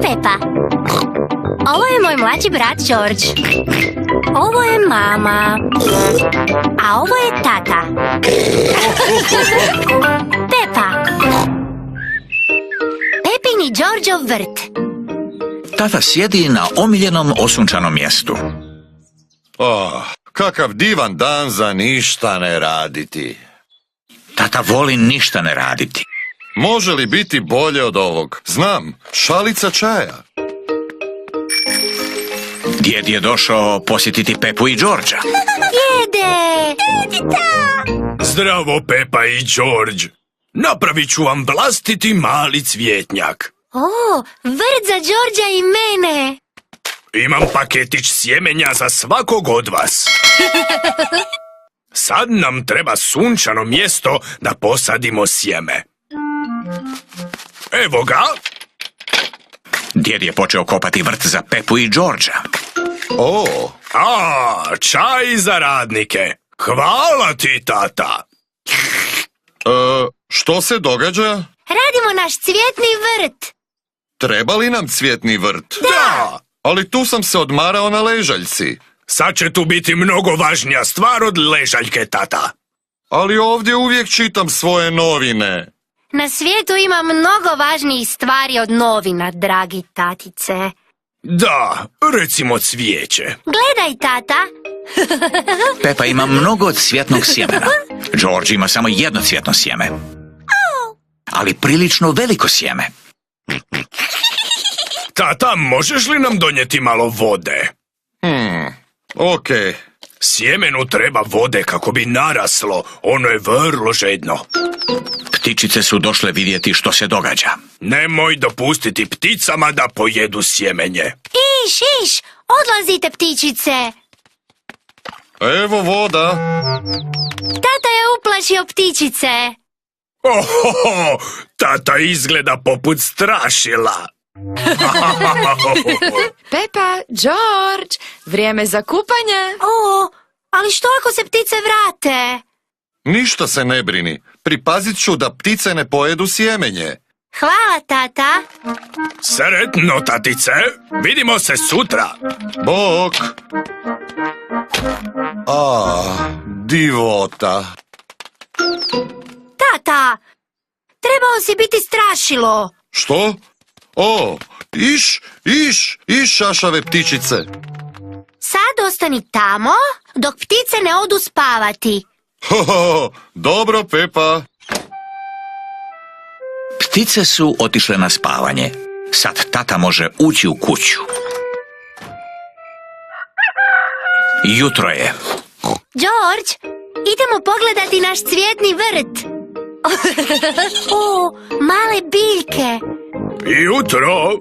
Pepa. Ovo je moj mlađi brat George. Ovo je mama. A ovo je tata. Pepa. Pepin i Georgeov vrt. Tata sjedi na omiljenom osunčanom mjestu. Kakav divan dan za ništa ne raditi. Tata voli ništa ne raditi. Može li biti bolje od ovog? Znam, šalica čaja. Djed je došao posjetiti Pepu i Georgea. Djede! Zdravo, Pepa i George. Napravit ću vam vlastiti mali cvjetnjak. O, vrt za Georgea i mene. Imam paketić sjemenja za svakog od vas. Sad nam treba sunčano mjesto da posadimo sjeme. Evo ga. Djed je počeo kopati vrt za Pepu i Georgea. Čaj za radnike. Hvala ti, tata. Što se događa? Radimo naš cvjetni vrt. Treba li nam cvjetni vrt? Da! Ali tu sam se odmarao na ležaljci. Sad će tu biti mnogo važnija stvar od ležaljke, tata. Ali ovdje uvijek čitam svoje novine. Na svijetu ima mnogo važnijih stvari od novina, dragi tatice. Da, recimo cvijeće. Gledaj, tata. Pepa ima mnogo cvjetnog sjemena. George ima samo jedno cvjetno sjeme. Ali prilično veliko sjeme. Tata, možeš li nam donijeti malo vode? Okej. Sjemenu treba vode kako bi naraslo. Ono je vrlo žedno. Ptičice su došle vidjeti što se događa. Nemoj dopustiti pticama da pojedu sjemenje. Iš, odlazite ptičice. Evo voda. Tata je uplašio ptičice. Ohoho, tata izgleda poput strašila. Pepa, George, vrijeme za kupanje. O, ali što ako se ptice vrate? Ništa se ne brini. Pripazit ću da ptice ne pojedu sjemenje. Hvala, tata. Sretno, tatice. Vidimo se sutra. Bok. Divota. Tata, trebao si biti strašilo. Što? Iš, šašave ptičice. Sad ostani tamo dok ptice ne odu spavati. Dobro, Pepa. Ptice su otišle na spavanje. Sad tata može ući u kuću. Jutro je. George, idemo pogledati naš cvjetni vrt. O, male biljke. Jutro?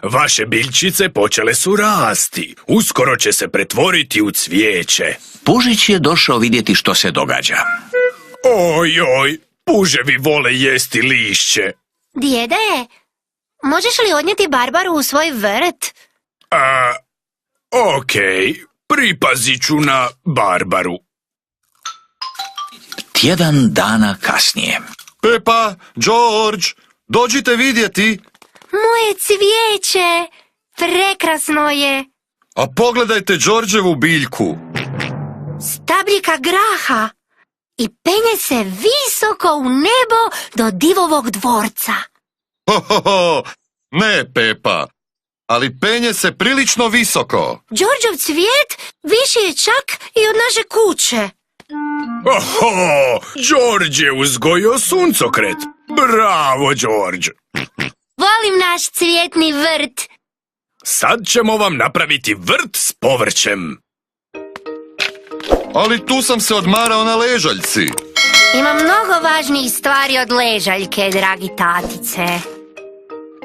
Vaše biljčice počele su rasti. Uskoro će se pretvoriti u cvijeće. Pužić je došao vidjeti što se događa. Oj, puževi vole jesti lišće. Djede, možeš li odnijeti Barbaru u svoj vrt? Okej, pripazit ću na Barbaru. Tjedan dana kasnije. Pepa, George, dođite vidjeti. Moje cvijeće, prekrasno je. A pogledajte Georgeovu biljku. Stabljika graha i penje se visoko u nebo do divovog dvorca. Ne, Pepa, ali penje se prilično visoko. Georgeov cvijet viši je čak i od naše kuće. George je uzgojio suncokret. Bravo, George. Volim naš cvjetni vrt. Sad ćemo vam napraviti vrt s povrćem. Ali tu sam se odmarao na ležaljci. Ima mnogo važnijih stvari od ležaljke, dragi tatice.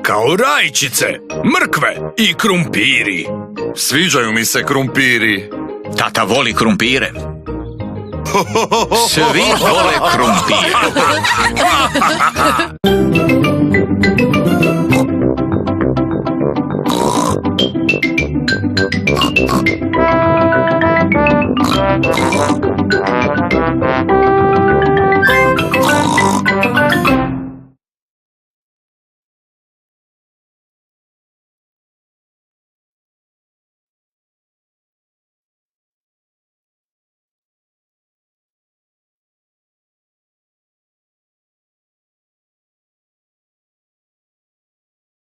Kao rajčice, mrkve i krumpiri. Sviđaju mi se krumpiri. Tata voli krumpire. Svi vole krumpire.